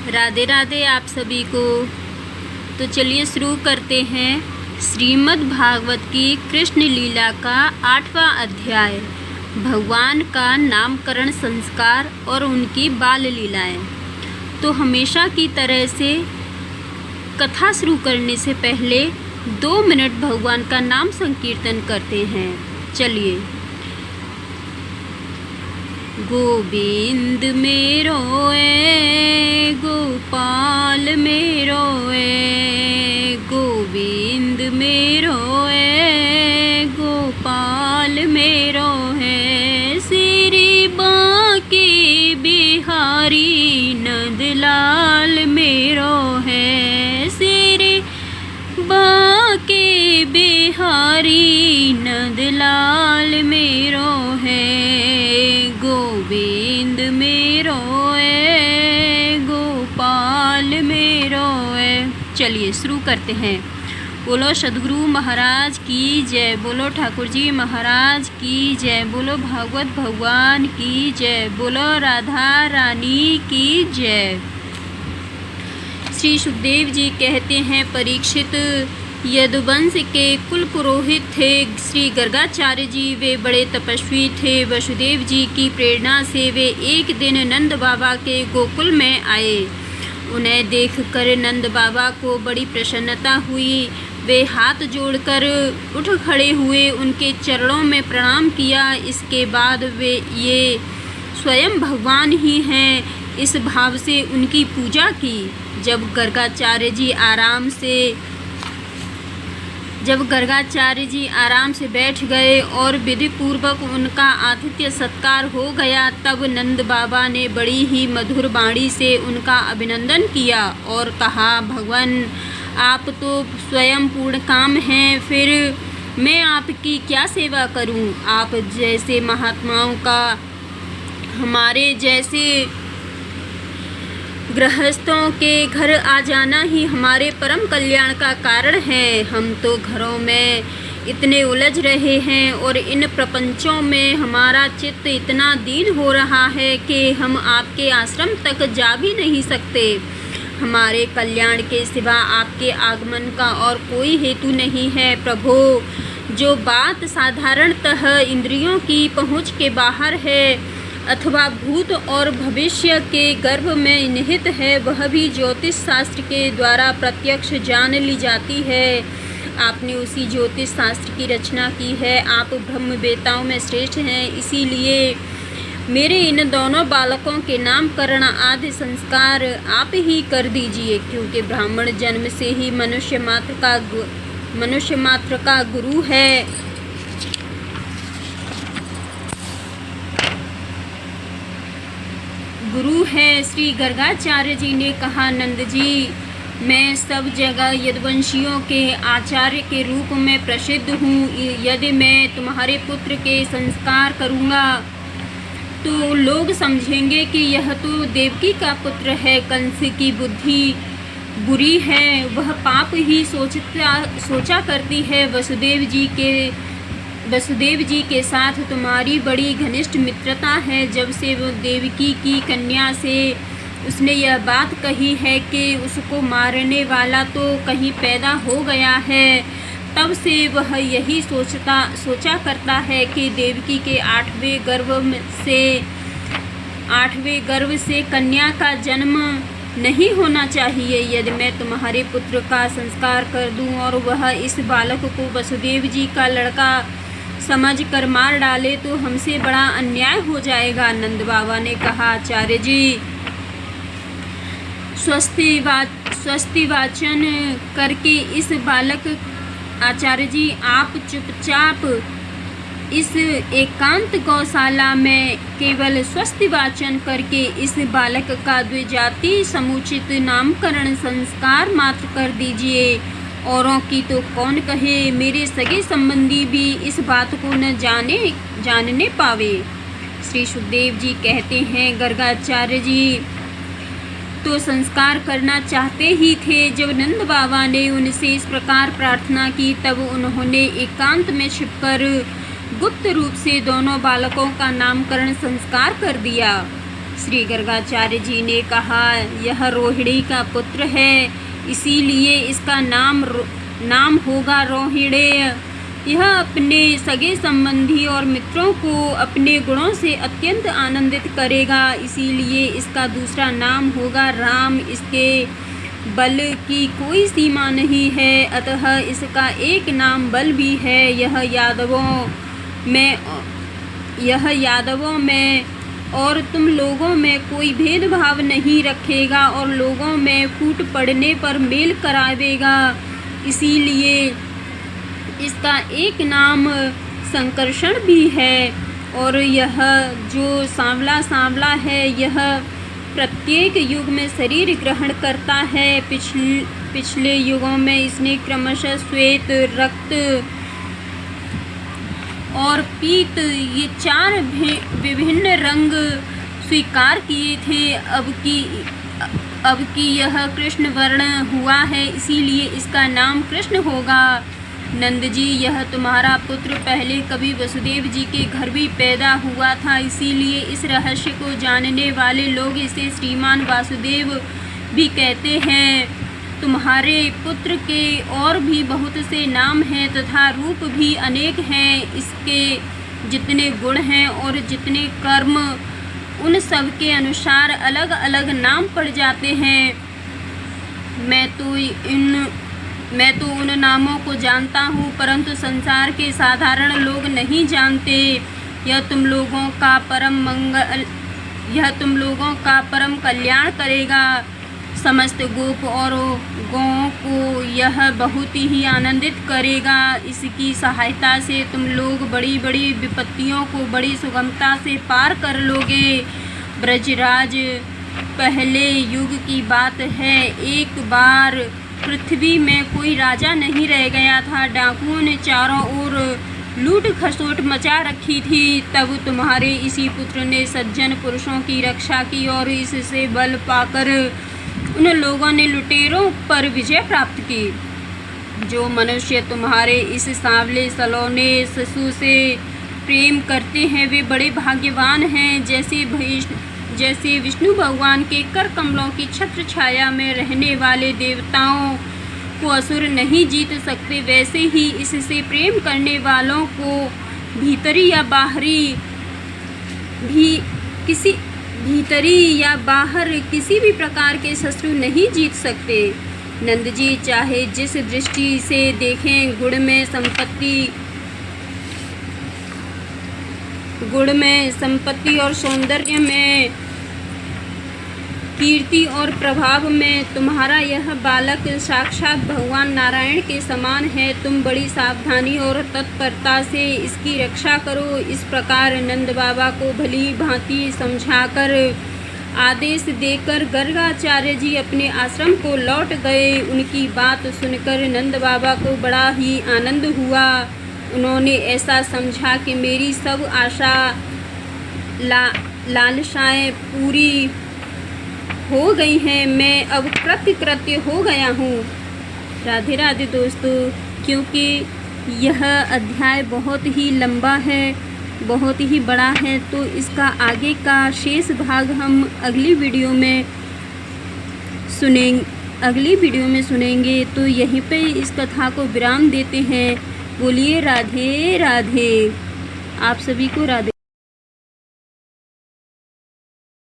राधे राधे आप सभी को। तो चलिए शुरू करते हैं श्रीमद् भागवत की कृष्ण लीला का 8वां अध्याय, भगवान का नामकरण संस्कार और उनकी बाल लीलाएं। तो हमेशा की तरह से कथा शुरू करने से पहले 2 मिनट भगवान का नाम संकीर्तन करते हैं। चलिए। गोविंद मेरो ए गोपाल मेरो ए, गोविंद मेरो ए गोपाल मेरो है, श्री बांके बिहारी नंदलाल मेरो है, श्री बांके बिहारी नंदलाल मेरो है, गोविंद मेरो ए गोपाल मेरो ए। चलिए शुरू करते हैं। बोलो सद्गुरु महाराज की जय, बोलो ठाकुर जी महाराज की जय, बोलो भागवत भगवान की जय, बोलो राधा रानी की जय। श्री सुखदेव जी कहते हैं, परीक्षित यदुवंश के कुल पुरोहित थे श्री गर्गाचार्य जी। वे बड़े तपस्वी थे। वसुदेव जी की प्रेरणा से वे एक दिन नंद बाबा के गोकुल में आए। उन्हें देखकर नंद बाबा को बड़ी प्रसन्नता हुई। वे हाथ जोड़कर उठ खड़े हुए, उनके चरणों में प्रणाम किया। इसके बाद वे ये स्वयं भगवान ही हैं, इस भाव से उनकी पूजा की। जब गर्गाचार्य जी आराम से बैठ गए और विधि पूर्वक उनका आतिथ्य सत्कार हो गया, तब नंद बाबा ने बड़ी ही मधुर वाणी से उनका अभिनंदन किया और कहा, भगवान आप तो स्वयं पूर्ण काम हैं, फिर मैं आपकी क्या सेवा करूं? आप जैसे महात्माओं का हमारे जैसे गृहस्थों के घर आ जाना ही हमारे परम कल्याण का कारण है। हम तो घरों में इतने उलझ रहे हैं और इन प्रपंचों में हमारा चित्त इतना दीन हो रहा है कि हम आपके आश्रम तक जा भी नहीं सकते। हमारे कल्याण के सिवा आपके आगमन का और कोई हेतु नहीं है। प्रभो, जो बात साधारणतः इंद्रियों की पहुँच के बाहर है अथवा भूत और भविष्य के गर्भ में निहित है, वह भी ज्योतिष शास्त्र के द्वारा प्रत्यक्ष जान ली जाती है। आपने उसी ज्योतिष शास्त्र की रचना की है। आप ब्रह्मवेताओं में श्रेष्ठ हैं, इसीलिए मेरे इन दोनों बालकों के नामकरण आदि संस्कार आप ही कर दीजिए, क्योंकि ब्राह्मण जन्म से ही मनुष्य मात्र का गुरु है। श्री गर्गाचार्य जी ने कहा, नंद जी, मैं सब जगह यदुवंशियों के आचार्य के रूप में प्रसिद्ध हूँ। यदि मैं तुम्हारे पुत्र के संस्कार करूँगा तो लोग समझेंगे कि यह तो देवकी का पुत्र है। कंस की बुद्धि बुरी है, वह पाप ही सोचा करती है। वसुदेव जी के साथ तुम्हारी बड़ी घनिष्ठ मित्रता है। जब से वो देवकी की कन्या से उसने यह बात कही है कि उसको मारने वाला तो कहीं पैदा हो गया है, तब से वह यही सोचा करता है कि देवकी के 8वें गर्भ से कन्या का जन्म नहीं होना चाहिए। यदि मैं तुम्हारे पुत्र का संस्कार कर दूं और वह इस बालक को वसुदेव जी का लड़का समझ कर मार डाले तो हमसे बड़ा अन्याय हो जाएगा। नंद बाबा ने कहा, आचार्य जी, स्वस्ति वाचन करके इस बालक आचार्य जी आप चुपचाप इस एकांत गौशाला में केवल स्वस्ति वाचन करके इस बालक का द्विजाति समुचित नामकरण संस्कार मात्र कर दीजिए। औरों की तो कौन कहे, मेरे सगे संबंधी भी इस बात को न जानने पावे। श्री सुखदेव जी कहते हैं, गर्गाचार्य जी तो संस्कार करना चाहते ही थे। जब नंद बाबा ने उनसे इस प्रकार प्रार्थना की, तब उन्होंने एकांत में छिपकर गुप्त रूप से दोनों बालकों का नामकरण संस्कार कर दिया। श्री गर्गाचार्य जी ने कहा, यह रोहिणी का पुत्र है, इसीलिए इसका नाम होगा रोहिणेय। यह अपने सगे संबंधी और मित्रों को अपने गुणों से अत्यंत आनंदित करेगा, इसीलिए इसका दूसरा नाम होगा राम। इसके बल की कोई सीमा नहीं है, अतः इसका एक नाम बल भी है। यह यादवों में और तुम लोगों में कोई भेदभाव नहीं रखेगा और लोगों में फूट पड़ने पर मेल करावेगा, इसीलिए इसका एक नाम संकर्षण भी है। और यह जो सांवला है, यह प्रत्येक युग में शरीर ग्रहण करता है। पिछले युगों में इसने क्रमशः श्वेत, रक्त और पीत ये 4 विभिन्न रंग स्वीकार किए थे। अब की यह कृष्ण वर्ण हुआ है, इसीलिए इसका नाम कृष्ण होगा। नंद जी, यह तुम्हारा पुत्र पहले कभी वसुदेव जी के घर भी पैदा हुआ था, इसीलिए इस रहस्य को जानने वाले लोग इसे श्रीमान वासुदेव भी कहते हैं। तुम्हारे पुत्र के और भी बहुत से नाम हैं तथा रूप भी अनेक हैं। इसके जितने गुण हैं और जितने कर्म, उन सब के अनुसार अलग अलग नाम पड़ जाते हैं। मैं तो उन नामों को जानता हूँ, परंतु संसार के साधारण लोग नहीं जानते। यह तुम लोगों का परम कल्याण करेगा। समस्त गोप और गौओं को यह बहुत ही आनंदित करेगा। इसकी सहायता से तुम लोग बड़ी बड़ी विपत्तियों को बड़ी सुगमता से पार कर लोगे। ब्रजराज, पहले युग की बात है, एक बार पृथ्वी में कोई राजा नहीं रह गया था। डाकुओं ने चारों ओर लूट खसोट मचा रखी थी। तब तुम्हारे इसी पुत्र ने सज्जन पुरुषों की रक्षा की और इससे बल पाकर उन लोगों ने लुटेरों पर विजय प्राप्त की। जो मनुष्य तुम्हारे इस सांवले सलोने शिशु से प्रेम करते हैं, वे बड़े भाग्यवान हैं। जैसे विष्णु भगवान के कर कमलों की छत्र छाया में रहने वाले देवताओं को असुर नहीं जीत सकते, वैसे ही इससे प्रेम करने वालों को भीतरी या बाहर किसी भी प्रकार के शत्रु नहीं जीत सकते। नंद जी, चाहे जिस दृष्टि से देखें, गुण में संपत्ति और सौंदर्य में, कीर्ति और प्रभाव में तुम्हारा यह बालक साक्षात भगवान नारायण के समान है। तुम बड़ी सावधानी और तत्परता से इसकी रक्षा करो। इस प्रकार नंद बाबा को भली भांति समझाकर आदेश देकर गर्गाचार्य जी अपने आश्रम को लौट गए। उनकी बात सुनकर नंद बाबा को बड़ा ही आनंद हुआ। उन्होंने ऐसा समझा कि मेरी सब आशा लालसाएं पूरी हो गई हैं, मैं अब कृत्य हो गया हूँ। राधे राधे दोस्तों, क्योंकि यह अध्याय बहुत ही लंबा है, बहुत ही बड़ा है, तो इसका आगे का शेष भाग हम अगली वीडियो में सुनेंगे। तो यहीं पे इस कथा को विराम देते हैं। बोलिए राधे राधे। आप सभी को राधे।